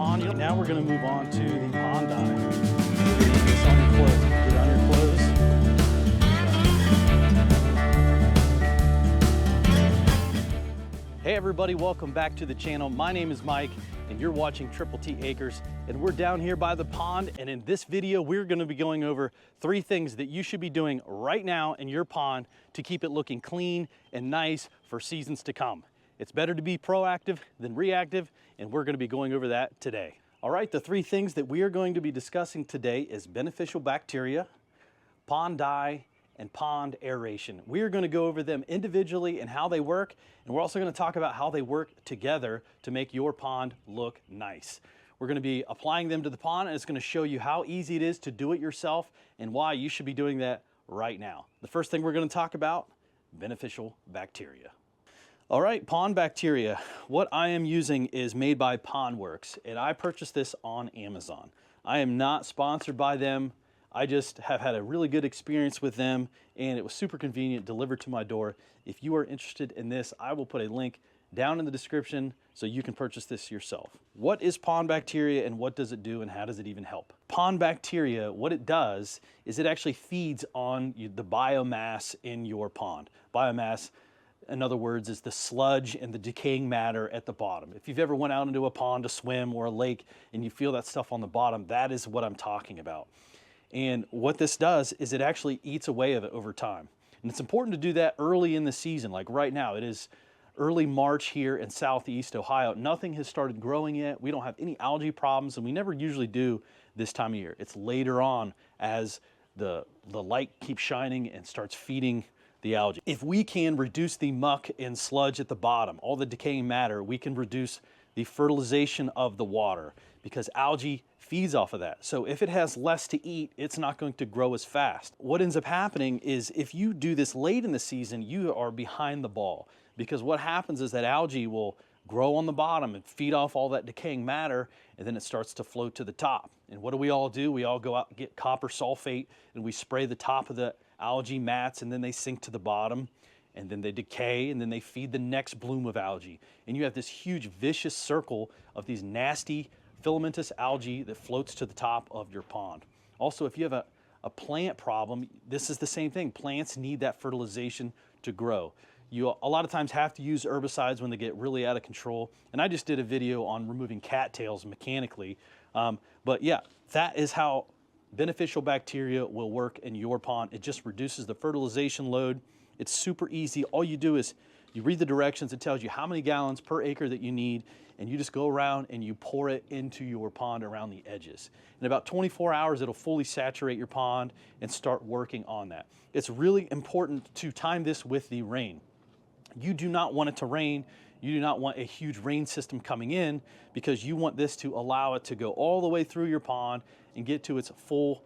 pond. Now we're going to move on to the pond dye. Get this on your clothes. Get it on your clothes. Hey everybody, welcome back to the channel. My name is Mike and you're watching Triple T Acres, and we're down here by the pond, and in this video we're going to be going over 3 things that you should be doing right now in your pond to keep it looking clean and nice for seasons to come. It's better to be proactive than reactive, and we're going to be going over that today. All right, the 3 things that we are going to be discussing today is beneficial bacteria, pond dye, and pond aeration. We are going to go over them individually and how they work, and we're also going to talk about how they work together to make your pond look nice. We're going to be applying them to the pond, and it's going to show you how easy it is to do it yourself and why you should be doing that right now. The first thing we're going to talk about, beneficial bacteria. All right, pond bacteria. What I am using is made by PondWorks, and I purchased this on Amazon. I am not sponsored by them. I just have had a really good experience with them, and it was super convenient, delivered to my door. If you are interested in this, I will put a link down in the description so you can purchase this yourself. What is pond bacteria and what does it do and how does it even help? Pond bacteria, what it does is it actually feeds on the biomass in your pond. Biomass, in other words, is the sludge and the decaying matter at the bottom. If you've ever went out into a pond to swim or a lake and you feel that stuff on the bottom, that is what I'm talking about. And what this does is it actually eats away of it over time. And it's important to do that early in the season. Like right now, it is early March here in Southeast Ohio. Nothing has started growing yet. We don't have any algae problems, and we never usually do this time of year. It's later on as the light keeps shining and starts feeding the algae. If we can reduce the muck and sludge at the bottom, all the decaying matter, we can reduce the fertilization of the water because algae feeds off of that. So if it has less to eat, it's not going to grow as fast. What ends up happening is if you do this late in the season, you are behind the ball, because what happens is that algae will grow on the bottom and feed off all that decaying matter, and then it starts to float to the top. And what do? We all go out and get copper sulfate and we spray the top of the algae mats, and then they sink to the bottom, and then they decay, and then they feed the next bloom of algae. And you have this huge vicious circle of these nasty filamentous algae that floats to the top of your pond. Also, if you have a plant problem, this is the same thing. Plants need that fertilization to grow. You a lot of times have to use herbicides when they get really out of control. And I just did a video on removing cattails mechanically. But yeah, that is how beneficial bacteria will work in your pond. It just reduces the fertilization load. It's super easy. All you do is you read the directions. It tells you how many gallons per acre that you need, and you just go around and you pour it into your pond around the edges. In about 24 hours, it'll fully saturate your pond and start working on that. It's really important to time this with the rain. You do not want it to rain. You do not want a huge rain system coming in, because you want this to allow it to go all the way through your pond and get to its full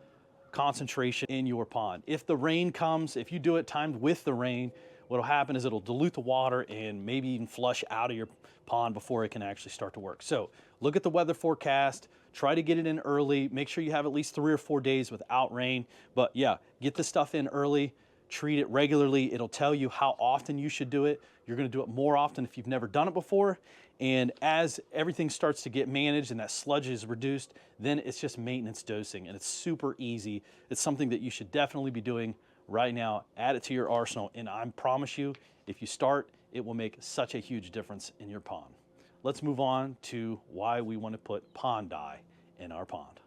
concentration in your pond. If the rain comes, if you do it timed with the rain, what'll happen is it'll dilute the water and maybe even flush out of your pond before it can actually start to work. So look at the weather forecast, try to get it in early, make sure you have at least 3 or 4 days without rain. But yeah, get this stuff in early, treat it regularly. It'll tell you how often you should do it. You're gonna do it more often if you've never done it before. And as everything starts to get managed and that sludge is reduced, then it's just maintenance dosing, and it's super easy. It's something that you should definitely be doing right now. Add it to your arsenal, and I promise you, if you start, it will make such a huge difference in your pond. Let's move on to why we want to put pond dye in our pond.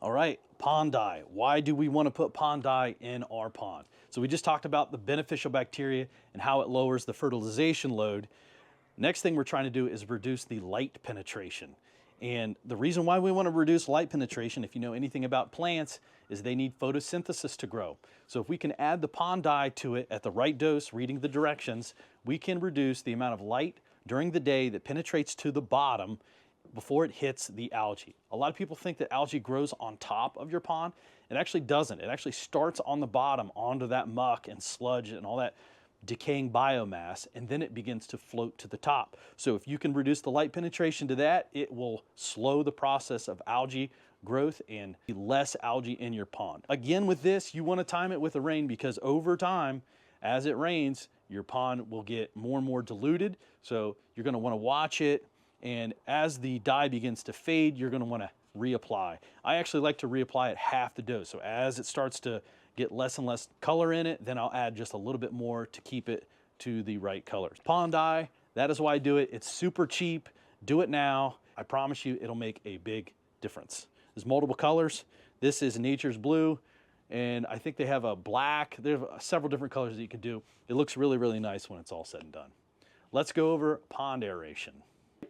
All right, pond dye. Why do we want to put pond dye in our pond? So we just talked about the beneficial bacteria and how it lowers the fertilization load. Next thing we're trying to do is reduce the light penetration. And the reason why we want to reduce light penetration, if you know anything about plants, is they need photosynthesis to grow. So if we can add the pond dye to it at the right dose, reading the directions, we can reduce the amount of light during the day that penetrates to the bottom before it hits the algae. A lot of people think that algae grows on top of your pond. It actually doesn't. It actually starts on the bottom onto that muck and sludge and all that decaying biomass, and then it begins to float to the top. So if you can reduce the light penetration to that, it will slow the process of algae growth and less algae in your pond. Again, with this, you want to time it with the rain, because over time, as it rains, your pond will get more and more diluted. So you're going to want to watch it, And as the dye begins to fade, you're gonna wanna reapply. I actually like to reapply at half the dose. So as it starts to get less and less color in it, then I'll add just a little bit more to keep it to the right colors. Pond dye, that is why I do it. It's super cheap. Do it now. I promise you it'll make a big difference. There's multiple colors. This is Nature's Blue, and I think they have a black. There are several different colors that you can do. It looks really, really nice when it's all said and done. Let's go over pond aeration.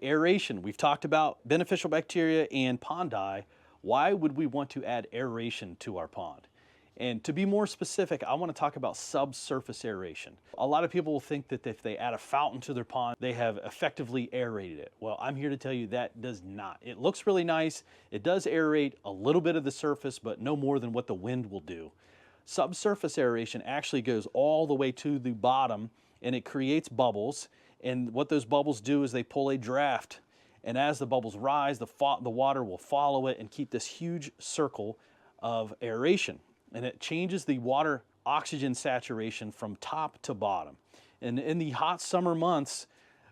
Aeration, we've talked about beneficial bacteria and pond dye. Why would we want to add aeration to our pond? And to be more specific, I want to talk about subsurface aeration. A lot of people will think that if they add a fountain to their pond, they have effectively aerated it. Well, I'm here to tell you that does not. It looks really nice. It does aerate a little bit of the surface, but no more than what the wind will do. Subsurface aeration actually goes all the way to the bottom, and it creates bubbles. And what those bubbles do is they pull a draft. And as the bubbles rise, the water will follow it and keep this huge circle of aeration. And it changes the water oxygen saturation from top to bottom. And in the hot summer months,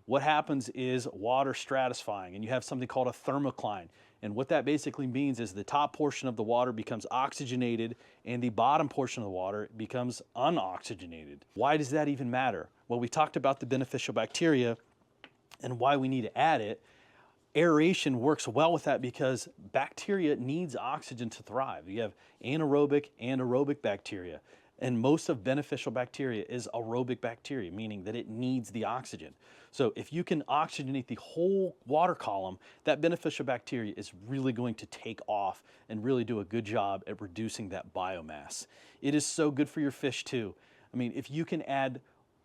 what happens is water stratifying, and you have something called a thermocline. And what that basically means is the top portion of the water becomes oxygenated and the bottom portion of the water becomes unoxygenated. Why does that even matter? Well, we talked about the beneficial bacteria and why we need to add it. Aeration works well with that because bacteria needs oxygen to thrive. You have anaerobic and aerobic bacteria, and most of beneficial bacteria is aerobic bacteria, meaning that it needs the oxygen. So if you can oxygenate the whole water column, that beneficial bacteria is really going to take off and really do a good job at reducing that biomass. It is so good for your fish too. I mean, if you can add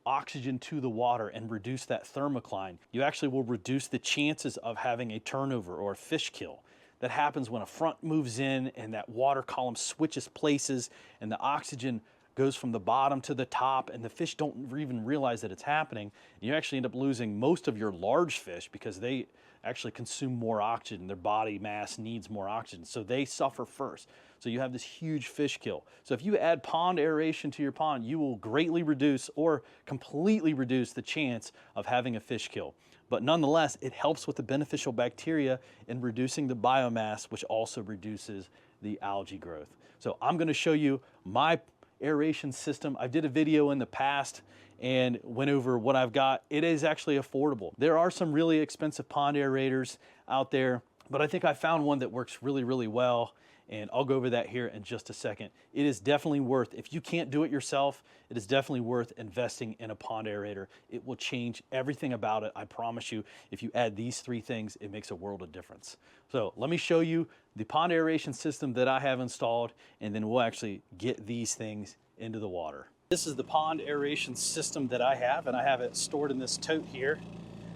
oxygen to the water and reduce that thermocline, you actually will reduce the chances of having a turnover or a fish kill. That happens when a front moves in and that water column switches places and the oxygen goes from the bottom to the top and the fish don't even realize that it's happening. And you actually end up losing most of your large fish because they actually consume more oxygen. Their body mass needs more oxygen, so they suffer first. So you have this huge fish kill. So if you add pond aeration to your pond, you will greatly reduce or completely reduce the chance of having a fish kill. But nonetheless, it helps with the beneficial bacteria in reducing the biomass, which also reduces the algae growth. So I'm going to show you my aeration system. I did a video in the past and went over what I've got. It is actually affordable. There are some really expensive pond aerators out there, but I think I found one that works really, really well. And I'll go over that here in just a second. It is definitely worth, if you can't do it yourself, it is definitely worth investing in a pond aerator. It will change everything about it. I promise you, if you add these three things, it makes a world of difference. So let me show you the pond aeration system that I have installed, and then we'll actually get these things into the water. This is the pond aeration system that I have, and I have it stored in this tote here.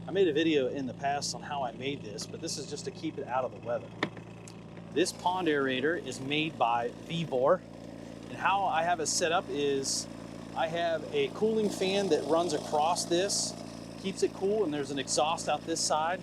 I made a video in the past on how I made this, but this is just to keep it out of the weather. This pond aerator is made by Vibor, and how I have it set up is I have a cooling fan that runs across this, keeps it cool, and there's an exhaust out this side.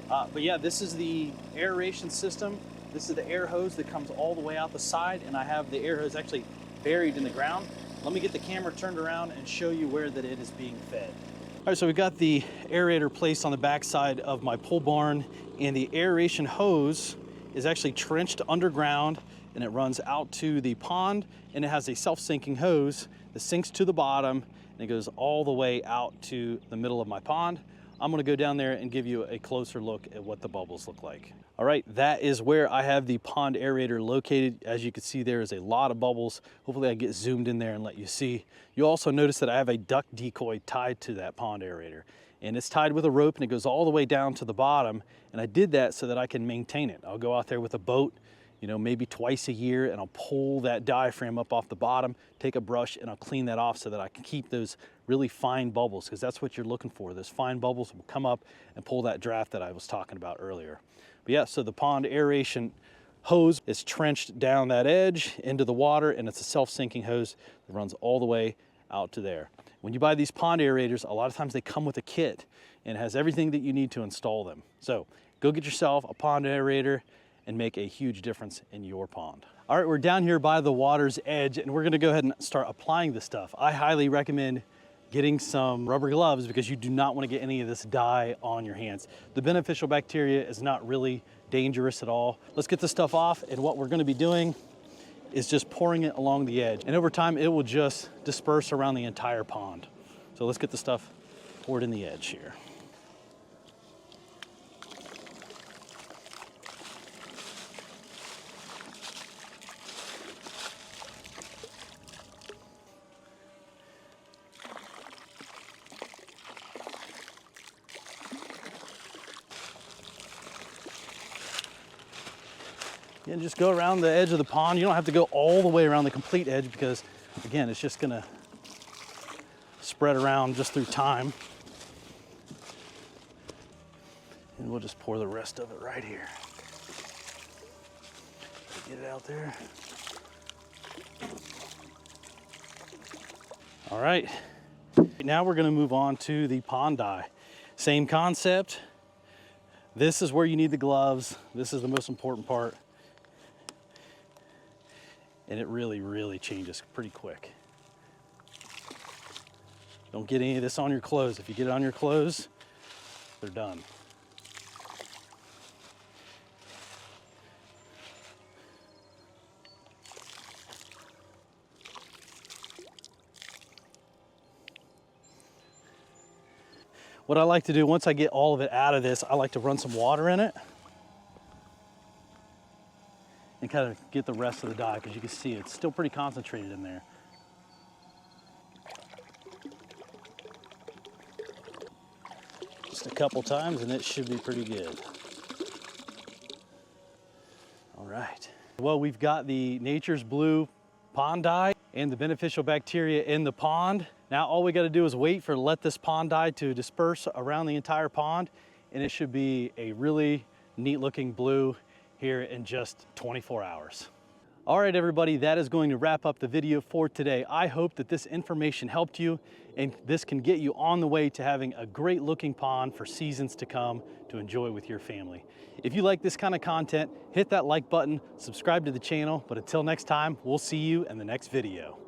But yeah, this is the aeration system. This is the air hose that comes all the way out the side, and I have the air hose actually buried in the ground. Let me get the camera turned around and show you where that it is being fed. All right, so we've got the aerator placed on the back side of my pole barn, and the aeration hose is actually trenched underground, and it runs out to the pond, and it has a self-sinking hose that sinks to the bottom, and it goes all the way out to the middle of my pond. I'm gonna go down there and give you a closer look at what the bubbles look like. All right, that is where I have the pond aerator located. As you can see, there is a lot of bubbles. Hopefully I get zoomed in there and let you see. You'll also notice that I have a duck decoy tied to that pond aerator, and it's tied with a rope, and it goes all the way down to the bottom. And I did that so that I can maintain it. I'll go out there with a boat, you know, maybe twice a year, and I'll pull that diaphragm up off the bottom, take a brush, and I'll clean that off so that I can keep those really fine bubbles, because that's what you're looking for. Those fine bubbles will come up and pull that draft that I was talking about earlier. But yeah, so the pond aeration hose is trenched down that edge into the water, and it's a self-sinking hose that runs all the way out to there. When you buy these pond aerators, a lot of times they come with a kit and it has everything that you need to install them. So go get yourself a pond aerator and make a huge difference in your pond. All right, we're down here by the water's edge, and we're gonna go ahead and start applying this stuff. I highly recommend getting some rubber gloves because you do not want to get any of this dye on your hands. The beneficial bacteria is not really dangerous at all. Let's get this stuff off, and what we're going to be doing is just pouring it along the edge. And over time, it will just disperse around the entire pond. So let's get the stuff poured in the edge here. And just go around the edge of the pond. You don't have to go all the way around the complete edge because, again, it's just gonna spread around just through time. And we'll just pour the rest of it right here. Get it out there. All right, now we're gonna move on to the pond dye. Same concept. This is where you need the gloves. This is the most important part. And it really, really changes pretty quick. Don't get any of this on your clothes. If you get it on your clothes, they're done. What I like to do, once I get all of it out of this, I like to run some water in it and kind of get the rest of the dye, because you can see it's still pretty concentrated in there. Just a couple times and it should be pretty good. All right. Well, we've got the Nature's Blue pond dye and the beneficial bacteria in the pond. Now all we got to do is wait for let this pond dye to disperse around the entire pond, and it should be a really neat looking blue here in just 24 hours. All right, everybody, that is going to wrap up the video for today. I hope that this information helped you, and this can get you on the way to having a great looking pond for seasons to come to enjoy with your family. If you like this kind of content, hit that like button, subscribe to the channel, but until next time, we'll see you in the next video.